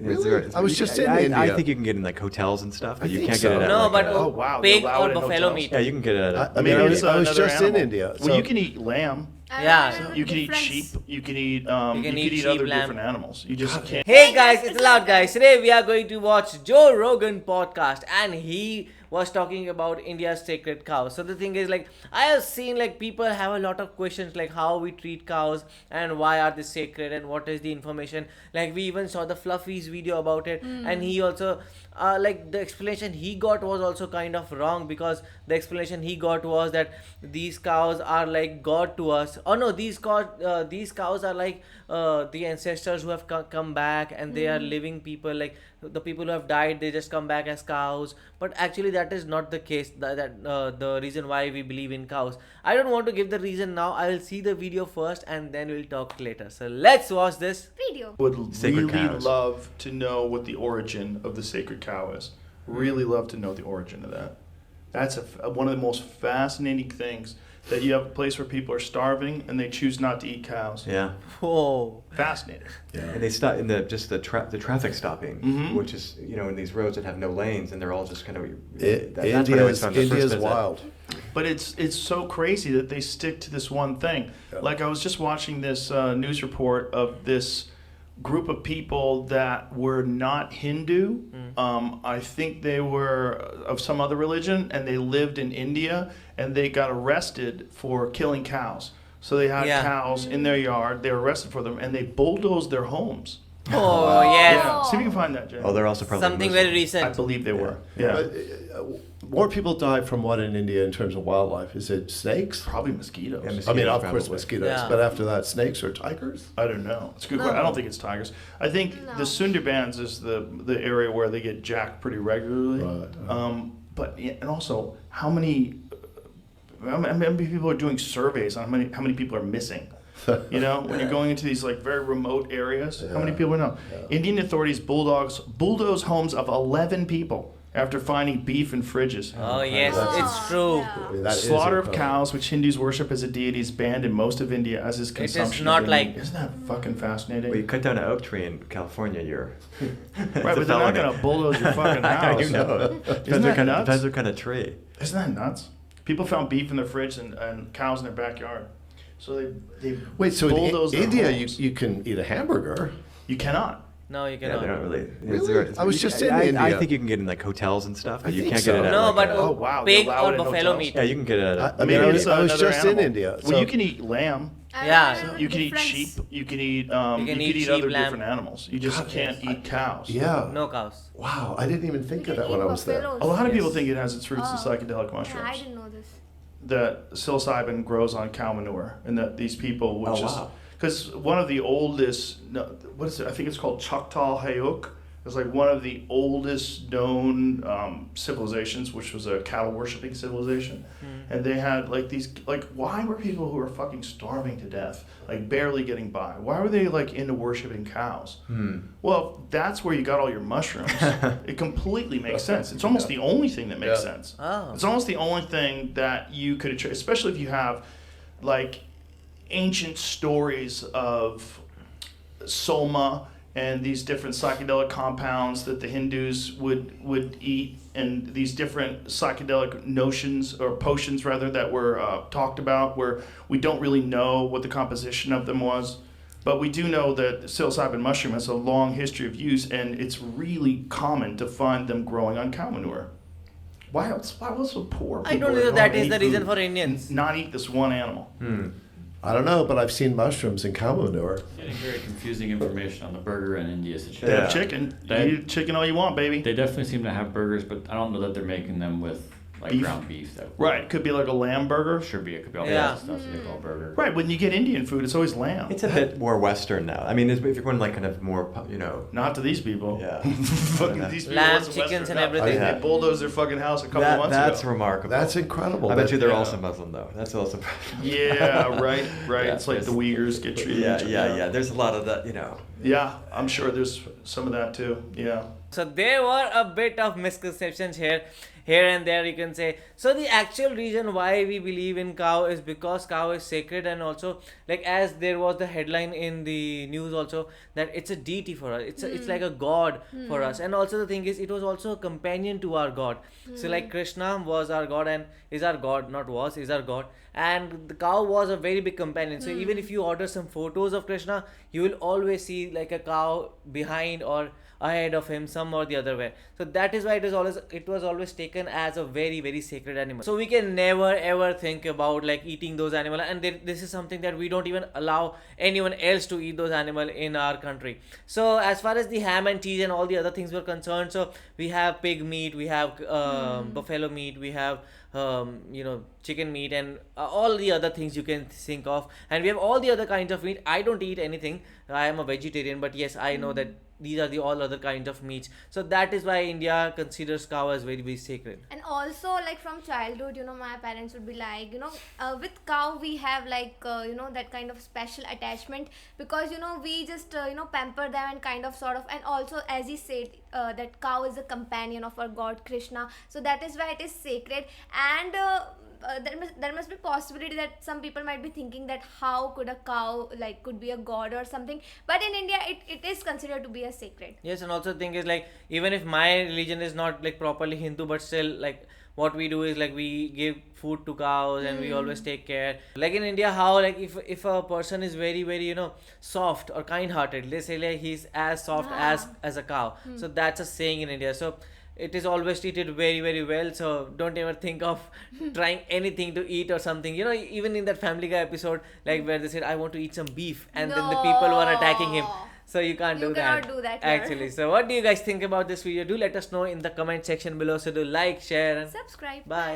Really? I was just in India. I think you can get in like hotels and stuff, but you can't get it at No, like but pig or buffalo meat. yeah, you can get it at I was just in India. Well, you can eat lamb. Yeah. You can eat sheep. You can eat other different animals. You just can't. Hey guys, it's Loud Guys. Today we are going to watch Joe Rogan podcast, and he was talking about India's sacred cows. So the thing is, like, I have seen like people have a lot of questions like how we treat cows and why are they sacred and what is the information. Like we even saw the Fluffy's video about it, and he also like the explanation he got was also kind of wrong, because the explanation he got was that these cows are like God to us. Oh no, these cows are like the ancestors who have come back, and they are living people, like the people who have died, they just come back as cows. But actually that is not the case. The reason why we believe in cows, I don't want to give the reason now. I will see the video first and then we'll talk later. So let's watch this video. Would Sacred really cows. love to know what the origin of the sacred cow is. Really love to know the origin of that. That's one of the most fascinating things, that you have a place where people are starving and they choose not to eat cows. Yeah. Whoa. Fascinating. Yeah. And they stop in the traffic stopping, which is in these roads that have no lanes, and they're all just kind of. India's wild. But it's so crazy that they stick to this one thing. Yeah. Like I was just watching this news report of this group of people that were not Hindu. I think they were of some other religion, and they lived in India, and they got arrested for killing cows. So they had cows in their yard. They were arrested for them, and they bulldozed their homes. Oh, yes. Yeah. See if you can find that, Jay. Oh, they're also probably something Muslim. very recent. I believe they were. Yeah. More people die from what in India in terms of wildlife? Is it snakes? Probably mosquitoes. Yeah, I mean, of probably. course, mosquitoes. Yeah. But after that, snakes or tigers? I don't know. It's a good question. I don't think it's tigers. I think the Sundarbans is the area where they get jacked pretty regularly. Right. But and also, how many people are doing surveys on how many people are missing? When you're going into these like very remote areas, how many people know? Yeah. Indian authorities bulldoze homes of 11 people after finding beef in fridges. Oh yes, it's true. Yeah. Slaughter of cows, which Hindus worship as a deity, is banned in most of India, as is consumption. It is not of like. Isn't that fucking fascinating? Well, you cut down an oak tree in California, you're right, but they're not gonna bulldoze your fucking house. Isn't that nuts? Depends what kind of tree. Isn't that nuts? People found beef in their fridge and cows in their backyard. So they wait. So bulldoze in India, homes. you can eat a hamburger. You cannot. No, you Yeah, cannot. they don't really. Really? I was just in I India. think you can get in like hotels and stuff, but you think can't so. get it at No, like but wow, pig they allow or it in buffalo hotels? meat. yeah, you can get it at I mean, I was another just in animal. India. Well, you can eat lamb. Yeah. You can eat sheep. You can eat. You can can eat eat sheep, other lamb. different animals. You just can't eat cows. Yeah. No cows. Wow, I didn't even think of that when I was there. A lot of people think it has its roots in psychedelic mushrooms. Yeah, I didn't know this. That psilocybin grows on cow manure, and that these people, which is wow. because one of the oldest, what is it? I think it's called Choctaw Hayuk. It's like one of the oldest known civilizations, which was a cattle worshipping civilization, and they had like these why were people who were fucking starving to death, like barely getting by? Why were they like into worshipping cows? Well, that's where you got all your mushrooms. It completely makes sense. It's almost the only thing that makes sense. Oh. It's almost the only thing that you could, especially if you have like ancient stories of soma and these different psychedelic compounds that the Hindus would eat, and these different psychedelic notions or potions rather that were talked about, where we don't really know what the composition of them was, but we do know that psilocybin mushroom has a long history of use, and it's really common to find them growing on cow manure. Why else so poor? I don't people know that is eat the reason food, for Indians. not eat this one animal. I don't know, but I've seen mushrooms in cow manure. Getting very confusing information on the burger in India They situation. have chicken. You eat chicken all you want, baby. They definitely seem to have burgers, but I don't know that they're making them with like Beef? ground beef. That Right, could be like a lamb burger. Should be. It could be all Yeah. that stuff that they call burger. Right, when you get Indian food, it's always lamb. It's a bit more Western now. I mean, if you're going like kind of more, Not to these people. Yeah. Fucking these people. Lamb, wasn't chickens, Western. and everything. They bulldozed their fucking house a couple months that's ago. remarkable. That's incredible. I bet you they're Yeah. also Muslim though. That's also. Yeah, right. Yeah, It's like the there's- Uyghurs get treated. Yeah. There's a lot of that. Yeah, I'm sure there's some of that too. Yeah. So there were a bit of misconceptions here and there, you can say. So the actual reason why we believe in cow is because cow is sacred, and also like as there was the headline in the news also that it's a deity for us. It's like a god for us, and also the thing is it was also a companion to our god. So like Krishna was our god and is our god, not was, is our god, and the cow was a very big companion. So even if you order some photos of Krishna, you will always see like a cow behind or ahead of him, some or the other way. So that is why it was always taken as a very, very sacred animal. So we can never ever think about like eating those animals, and this is something that we don't even allow anyone else to eat those animals in our country. So as far as the ham and cheese and all the other things were concerned, so we have pig meat, we have buffalo meat, we have chicken meat, and all the other things you can think of, and we have all the other kinds of meat. I don't eat anything, I am a vegetarian, but yes, I know that these are the all other kinds of meats. So that is why India considers cow as very, very sacred. And also, like from childhood, my parents would be like, with cow we have like, that kind of special attachment, because, we just, pamper them and kind of sort of, and also as he said, that cow is a companion of our god Krishna. So that is why it is sacred. And there must be possibility that some people might be thinking that how could a cow like could be a god or something, but in India it is considered to be a sacred. Yes, and also the thing is like even if my religion is not like properly Hindu, but still like what we do is like we give food to cows and we always take care. Like in India, how like if a person is very, very soft or kind hearted, let's say like he's as soft as a cow. So that's a saying in India. So it is always treated very, very well. So don't ever think of trying anything to eat or something. Even in that Family Guy episode, like where they said, I want to eat some beef, and then the people were attacking him. So you cannot do that actually. So what do you guys think about this video? Do let us know in the comment section below. So do like, share, and subscribe. Bye.